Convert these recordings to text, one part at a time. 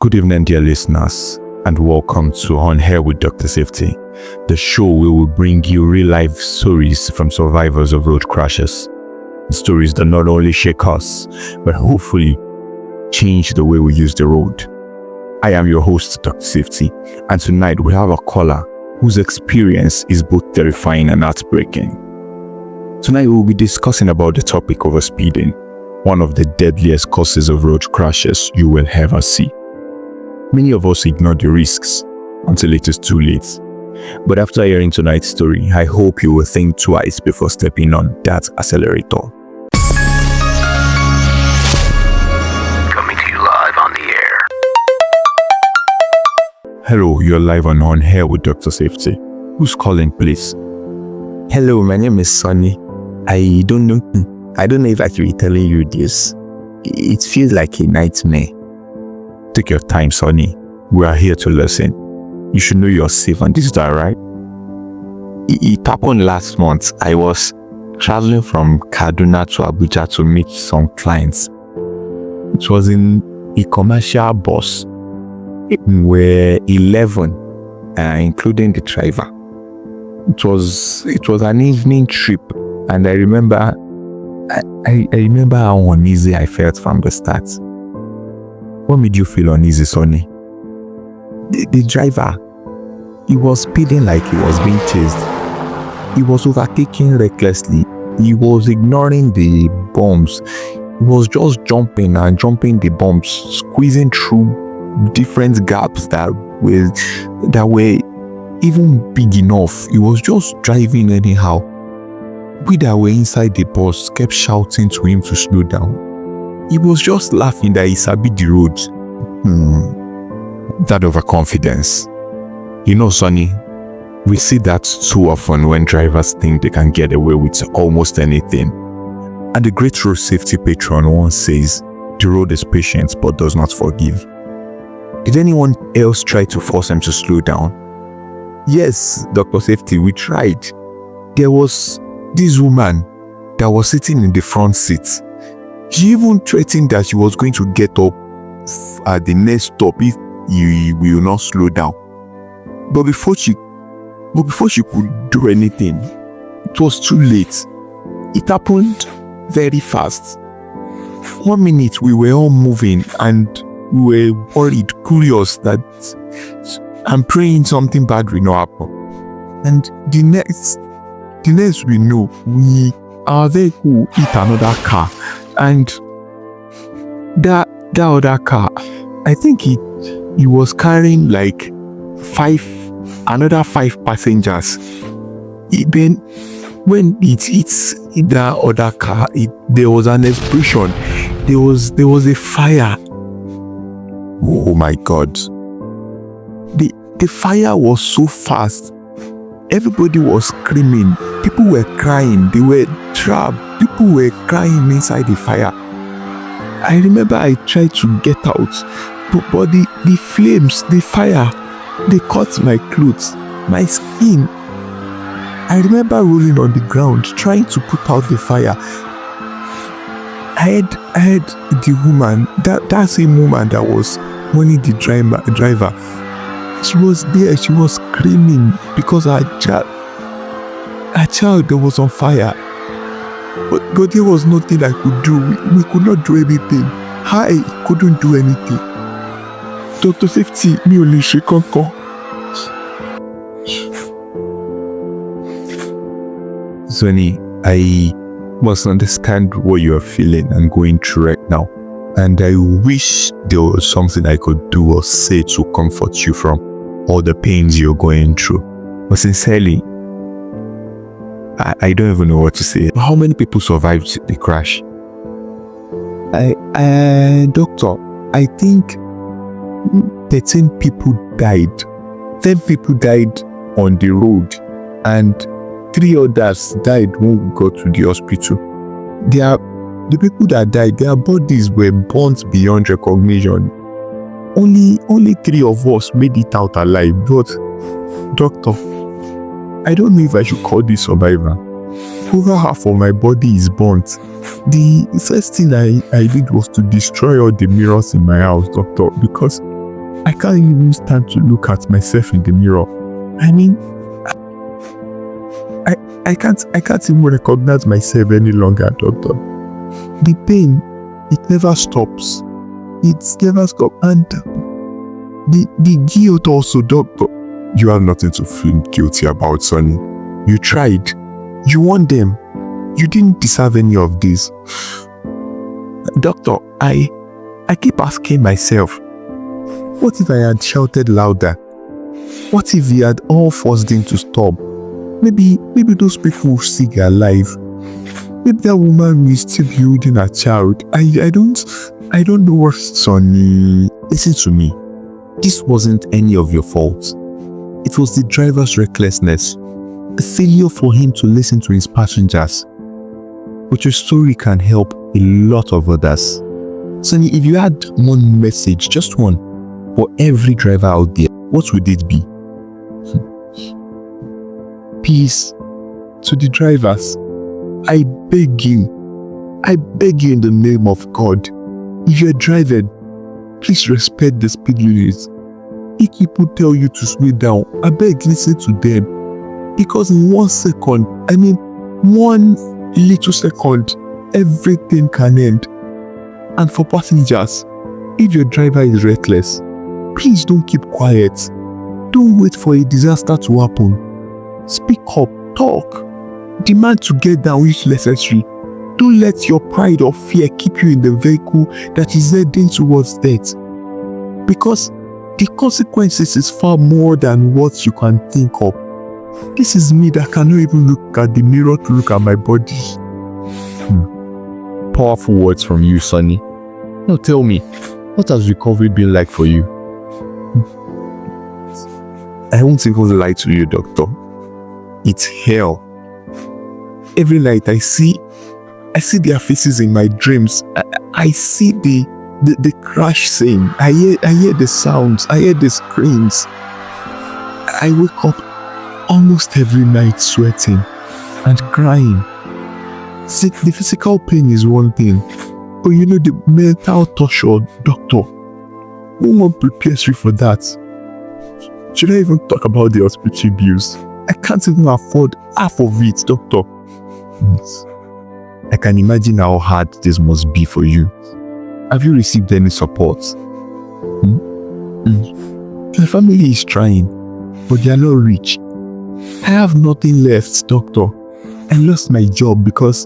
Good evening, dear listeners, and welcome to On Air with Dr. Safety, the show where we bring you real-life stories from survivors of road crashes. Stories that not only shake us, but hopefully change the way we use the road. I am your host, Dr. Safety, and tonight we have a caller whose experience is both terrifying and heartbreaking. Tonight we will be discussing about the topic of speeding, one of the deadliest causes of road crashes you will ever see. Many of us ignore the risks until it is too late. But after hearing tonight's story, I hope you will think twice before stepping on that accelerator. Coming to you live on the air. Hello, you're live on Air with Dr. Safety. Who's calling, please? Hello, my name is Sonny. I don't know if I should be telling you this. It feels like a nightmare. Take your time, Sonny. We are here to listen. You should know you're safe on this dial, right? It happened last month. I was traveling from Kaduna to Abuja to meet some clients. It was in a commercial bus. We were 11, including the driver. It was an evening trip, and I remember how uneasy I felt from the start. What made you feel uneasy, Sonny? The driver, he was speeding like he was being chased. He was overtaking recklessly. He was ignoring the bumps. He was just jumping the bumps, squeezing through different gaps that were even big enough. He was just driving anyhow. We that were inside the bus kept shouting to him to slow down. He was just laughing that he sabi the road. That overconfidence. You know, Sonny, we see that too often when drivers think they can get away with almost anything. And the great road safety patron once says, the road is patient but does not forgive. Did anyone else try to force him to slow down? Yes, Dr. Safety, we tried. There was this woman that was sitting in the front seat. She even threatened that she was going to get up at the next stop if he will not slow down. But before she could do anything, it was too late. It happened very fast. 1 minute we were all moving and we were worried, curious that I'm praying something bad will not happen. And the next we know, our vehicle hit another car. And that other car, I think he was carrying like another five passengers. Then when it hits that other car, there was an explosion. There was a fire. Oh my God. The fire was so fast. Everybody was screaming. People were crying. They were trapped. People were crying inside the fire. I remember I tried to get out, but the flames, the fire, they cut my clothes, my skin. I remember rolling on the ground, trying to put out the fire. I had the woman, that same woman that was warning the driver. She was there, she was screaming because her child that was on fire. But there was nothing I could do. We could not do anything. I couldn't do anything. Dr. Safety, mi ò lè ṣe kankan. Sonny, I must understand what you are feeling and going through right now. And I wish there was something I could do or say to comfort you from all the pains you're going through. But sincerely, I don't even know what to say. How many people survived the crash? Doctor, I think 13 people died. 10 people died on the road, and 3 others died when we got to the hospital. The people that died, their bodies were burnt beyond recognition. Only 3 of us made it out alive. But, doctor, I don't know if I should call this survivor. Over half of my body is burnt. The first thing I did was to destroy all the mirrors in my house, doctor, because I can't even stand to look at myself in the mirror. I mean, I can't even recognize myself any longer, doctor. The pain, it never stops. It never stops. And the guilt also, doctor. You have nothing to feel guilty about, Sonny. You tried. You want them. You didn't deserve any of this. Doctor, I keep asking myself, what if I had shouted louder? What if we had all forced him to stop? Maybe those people will see their life. Maybe that woman will still be holding a child. I don't know what, Sonny. Listen to me. This wasn't any of your fault. It was the driver's recklessness. A failure for him to listen to his passengers. But your story can help a lot of others. Sonny, if you had one message, just one, for every driver out there, what would it be? Peace to the drivers. I beg you in the name of God, if you're driving, please respect the speed limits. If people tell you to slow down, I beg, listen to them. Because in 1 second, one little second, everything can end. And for passengers, if your driver is reckless, please don't keep quiet. Don't wait for a disaster to happen. Speak up, talk. Demand to get down if necessary. Don't let your pride or fear keep you in the vehicle that is heading towards death. Because the consequences is far more than what you can think of. This is me that cannot even look at the mirror to look at my body. Powerful words from you, Sonny. Now tell me, what has recovery been like for you? I won't even lie to you, doctor. It's hell. Every night I see their faces in my dreams. I see the crash scene. I hear the sounds. I hear the screams. I wake up almost every night sweating and crying. See, the physical pain is one thing, but the mental torture, doctor, no one prepares you for that. Should I even talk about the hospital bills? I can't even afford half of it, doctor. I can imagine how hard this must be for you. Have you received any support? My family is trying, but they are not rich. I have nothing left, doctor. I lost my job because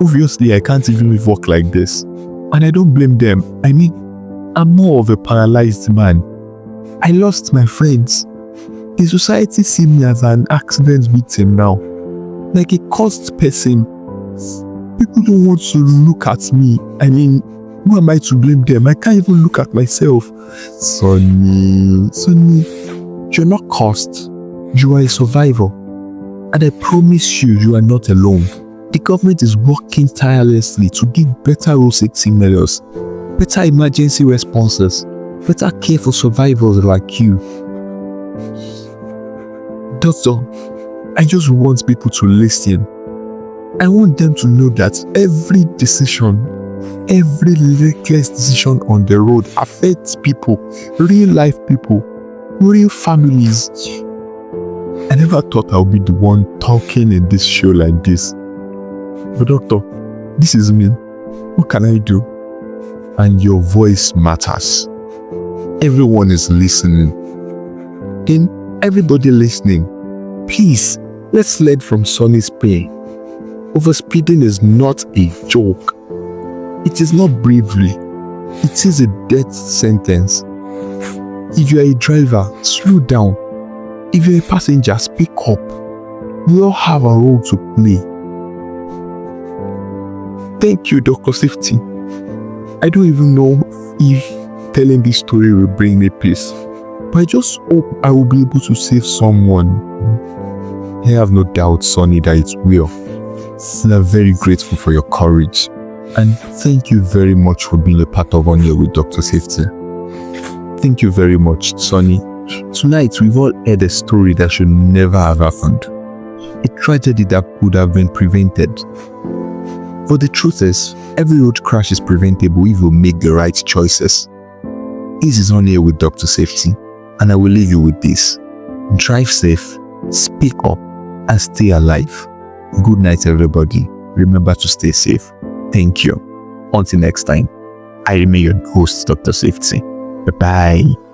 obviously I can't even work like this. And I don't blame them. I'm more of a paralyzed man. I lost my friends. The society see me as an accident victim now. Like a cursed person. People don't want to look at me. Who am I to blame them? I can't even look at myself. Sonny, you're not cursed. You are a survivor. And I promise you are not alone. The government is working tirelessly to give better road safety measures, better emergency responses, better care for survivors like you. Doctor, I just want people to listen. I want them to know that every decision, every reckless decision on the road affects people, real life people, real families. I never thought I would be the one talking in this show like this. But doctor, this is me. What can I do? And your voice matters. Everyone is listening. Then everybody listening, please, let's learn from Sonny's pain. Overspeeding is not a joke. It is not bravery. It is a death sentence. If you are a driver, slow down. If you're a passenger, speak up. We all have a role to play. Thank you, Dr. Safety. I don't even know if telling this story will bring me peace, but I just hope I will be able to save someone. I have no doubt, Sonny, that it will. And I'm very grateful for your courage. And thank you very much for being a part of On Here with Dr. Safety. Thank you very much, Sonny. Tonight, we've all heard a story that should never have happened. A tragedy that could have been prevented. But the truth is, every road crash is preventable if you make the right choices. This is On Here with Dr. Safety, and I will leave you with this. Drive safe, speak up, and stay alive. Good night, everybody. Remember to stay safe. Thank you. Until next time, I remain your host, Dr. Safety. Bye-bye.